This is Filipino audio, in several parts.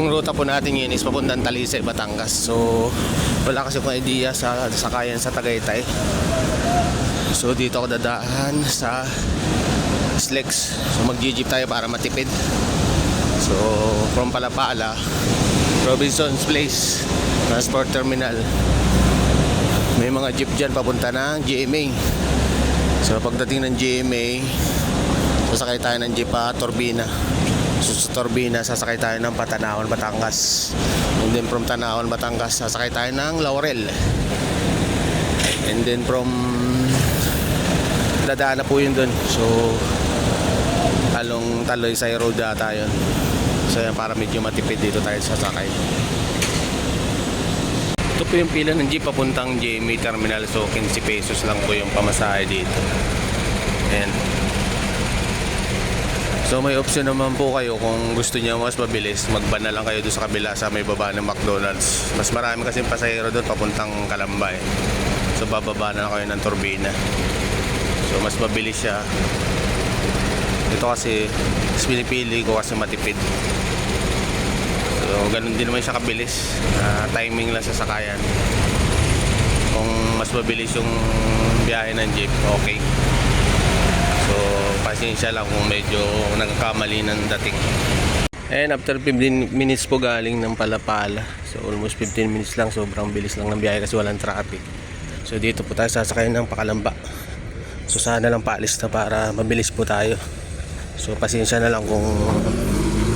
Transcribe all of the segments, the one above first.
Ang ruta po natin yun is papuntang Talisay, Batangas. So wala kasi akong idea sa sakayan sa Tagaytay. So dito ako dadaan sa Slex. So mag-jeep tayo para matipid. So from Palapala, Robinson's Place, Transport Terminal, may mga jeep dyan papunta ng GMA. So pagdating ng GMA, sasakay tayo ng jeep pa Turbina. So sa Turbina, sasakay tayo ng Patanawan, Batangas. And then from Tanawan, Batangas, sasakay tayo ng Laurel. And then from dadaan na po yun dun. So along Talisay Road ata yun. So yan, para medyo matipid dito tayo sasakay. Ito po yung pila ng jeep papuntang GMA Terminal. So 15 pesos lang po yung pamasahe dito. Ayan. So may option naman po kayo kung gusto niyo mas mabilis, magban na lang kayo doon sa kabila sa may baba ng McDonald's. Mas marami kasi pasahero doon papuntang Calamba eh. So bababa na lang kayo ng Turbina. So mas mabilis siya. Ito kasi pinipili ko kasi matipid. So ganun din naman siya kabilis. Timing lang sa sakayan. Kung mas mabilis yung biyahe ng jeep, okay. So pasensya lang kung medyo nagkakamali ng dating. And after 15 minutes po galing ng Palapala. So almost 15 minutes lang. Sobrang bilis lang ng biyahe kasi walang traffic. So dito po tayo sasakay ng Pakalamba. So sana lang paalis na para mabilis po tayo. So pasensya na lang kung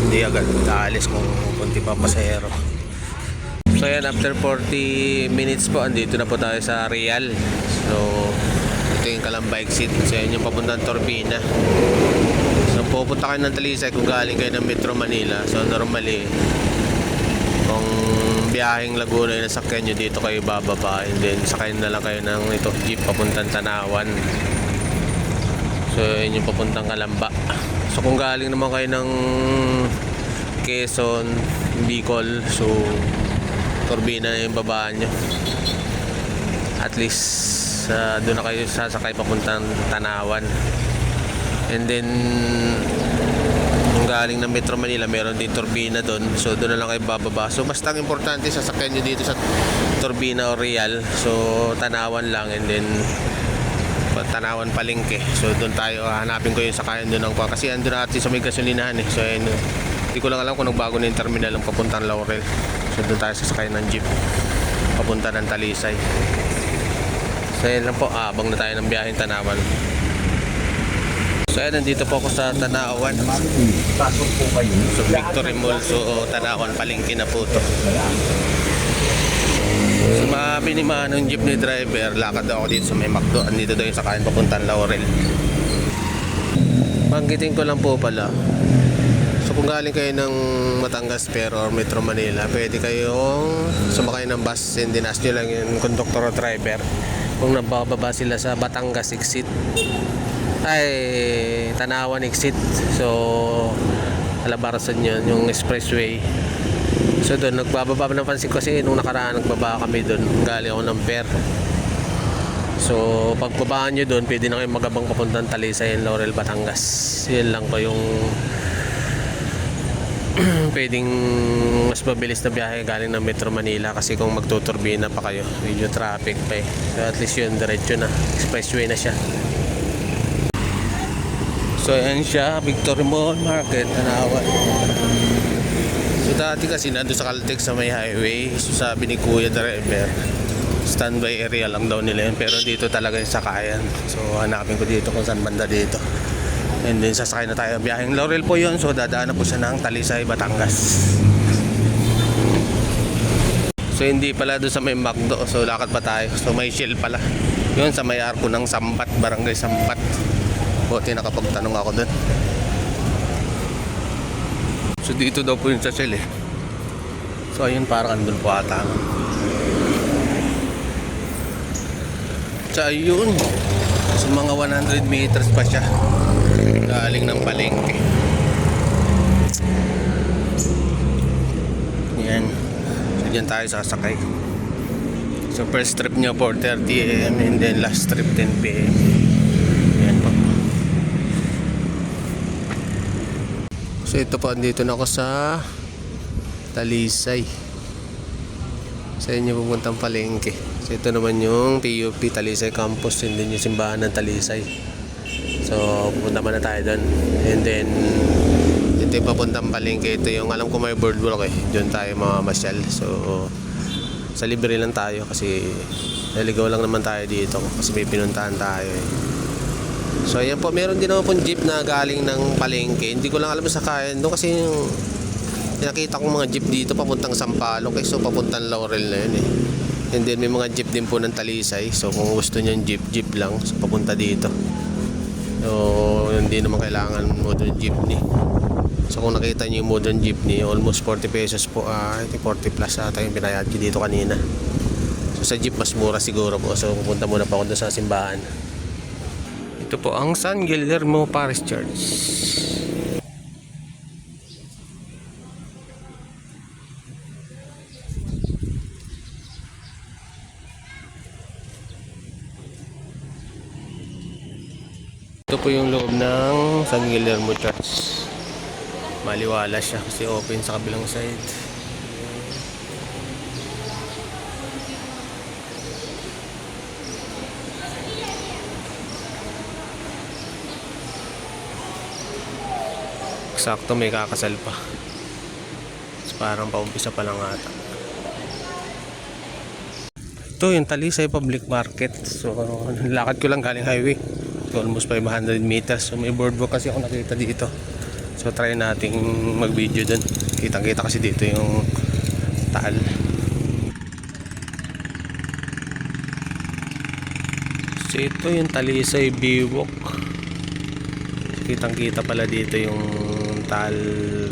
hindi agad aalis kung kunti pa pasahero. So yan, after 40 minutes po andito na po tayo sa Real. So ito yung Calamba exit. So yan yung papuntang Turbina. So pupunta kayo ng Talisay kung galing kayo ng Metro Manila. So normally kung biyaheng Laguna yung nasakyan nyo, dito kayo bababa. And then sakayin na lang kayo ng ito, jeep papuntang Tanawan. So yun yung papuntang Calamba. So kung galing naman kayo ng Quezon, Bicol, so Turbina na yung babaan nyo. At least doon na kayo sasakay papuntang Tanawan. And then kung galing ng Metro Manila, meron din Turbina doon. So doon na lang kayo bababa. So basta ang importante, sasakyan nyo dito sa Turbina o Real. So Tanawan lang, and then Tanawan Palengke. So doon tayo hanapin ko yung sakayan doon ng kasi andun natin sa may gasolinahan eh. So ayun, hindi ko lang alam kung nagbago na yung terminal ng papuntang Laurel. So doon tayo sasakyan ng jeep papunta ng Talisay. So ayun lang po, abang na tayo ng biyaheng Tanawan. So ayun, nandito po ako sa Tanawan. So Victory Mall. So Tanawan Palengke na po to. So mabinimaan ng jeepney driver, lakad ako dito sa may McDo. Andito daw yung sakayan papuntang Laurel. Banggitin ko lang po pala, so kung galing kayo ng Batangas Pier or Metro Manila, pwede kayong sumakay ng bus, and then ask nyo lang yung conductor o driver kung nabababa sila sa Batangas exit ay Tanawan exit. So Alabarasan yun, yung expressway. So doon nagbababa, napansin ko kasi nung nakaraan nagbaba kami doon, galing ako ng Pier. So pagbabaan nyo doon, pwede na kayo magabang papuntang Talisay and Laurel, Batangas. Yun lang po yung pwedeng mas mabilis na biyahe galing ng Metro Manila, kasi kung magtuturbina pa kayo, medyo traffic pa eh. So at least yun, diretso na, expressway na siya. So yan siya, Victory Mall Market, Tanawan. So dati kasi nandun sa Caltex sa may highway. So sabi ni Kuya driver, standby area lang daw nila yun, pero dito talaga yung sakayan. So hanapin ko dito kung saan banda dito. And then sasakay na tayo, biyaheng Laurel po yun. So dadaan na po siya ng Talisay, Batangas. So hindi pala doon sa may McDo. So lakad pa tayo. So may Shell pala yun sa may arko ng Sambat, Barangay Sambat. Buti nakapagtanong ako doon. So dito daw po yung sa Shell eh. So ayun, parang andun po ata. So ayun, so mga 100 meters pa siya galing ng Palengke. Yan. So dyan tayo sasakay. So first trip nyo 4:30 AM and then last trip 10 PM. Yan po. So ito po, andito na ako sa Talisay. Sa inyo pupuntang palengke. So ito naman yung PUP Talisay Campus, and then yung simbahan ng Talisay. So pupunta muna tayo doon. And then ito yung papuntang palengke. Ito yung alam ko may boardwalk eh. Doon tayo mamamasyal. So sa libre lang tayo kasi naligaw lang naman tayo dito kasi may pinuntahan tayo eh. So ayan po, meron din naman pong jeep na galing ng palengke. Hindi ko lang alam sa kayan doon kasi yung nakita kong mga jeep dito papuntang Sampaloc eh. So papuntang Laurel na yun eh. And then may mga jeep din po ng Talisay. So kung gusto nyo jeep, jeep lang. So papunta dito. So hindi naman kailangan modern jeepney. So kung nakita nyo yung modern jeepney, almost 40 pesos po. I think 40 plus ata yung binayad ko dito kanina. So sa jeep mas mura siguro po. So pupunta muna pa ako doon sa simbahan. Ito po ang San Guillermo Parish Church. Ito po yung loob ng San Guillermo Church. Maliwala siya kasi open sa kabilang side. Eksakto may kakasal pa. So, parang paumpisa pa lang ata. Ito yung Talisay Public Market. So lakad ko lang galing highway. So almost 500 meters. So may boardwalk kasi ako nakita dito. So try nating mag-video dun. Kitang-kita kasi dito yung taal. So ito yung Talisay Biwok. Kitang-kita pala dito yung Taal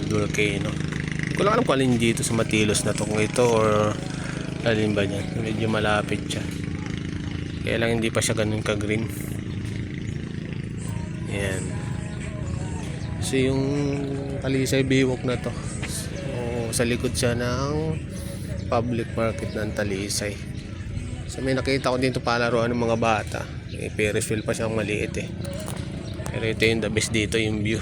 Volcano. Hindi ko lang alam kung alin dito sa Matilos na to. Kung ito or alin ba dyan. Medyo malapit siya. Kaya lang hindi pa siya ganun ka-green. Yan. So yung Talisay Biwok na to, so, sa likod siya ng public market ng Talisay. So may nakita ko dito palaruan ng mga bata. Ferris wheel pa siyang maliit eh. Pero ito yung the best dito, yung view.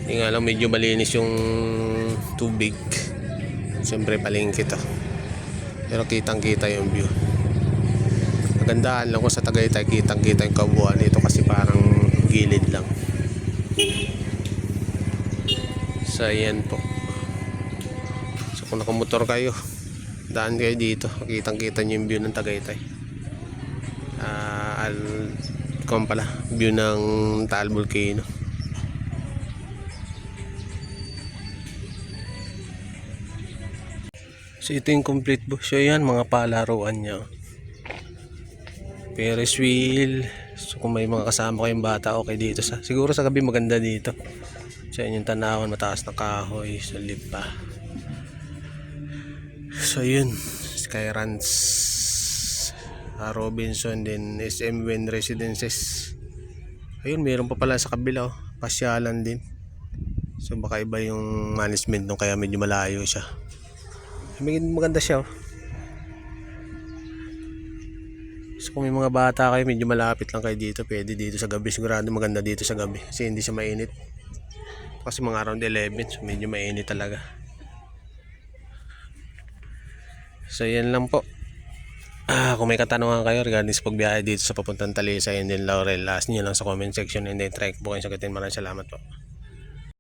Hindi nga lang medyo malinis yung tubig. Siyempre palengke to. Pero kitang kita yung view. Magandaan lang ko sa Tagaytay, kitang kita yung kabuuan nito kasi parang gilid lang. So ayan po. So kung nakamotor kayo, daan kayo dito, kitang kita nyo yung view ng Tagaytay. Kung pala, view ng Taal Volcano. So ito yung complete bush. So yan, mga palaruan niya. Ferris wheel. So kung may mga kasama kayong bata, okay dito sa. Siguro sa gabi maganda dito. So yan yung tanawan, mataas na kahoy, solid pa. So yun, Skyruns, Robinson, din SM Win Residences. Ayun, meron pa pala sa kabila, oh. Pasyalan din. So baka iba yung management nung kaya medyo malayo siya. Maganda siya, oh. So kung may mga bata kayo, medyo malapit lang kayo dito, pwede dito sa gabi. Sigurado maganda dito sa gabi kasi hindi siya mainit. Kasi mga around 11, so medyo mainit talaga. So yan lang po. Kung may katanungan kayo regarding sa pagbiyahe dito sa papuntang Talisay and then Laurel, ask nyo lang sa comment section and then try ko po kayo sagutin. Maraming salamat po.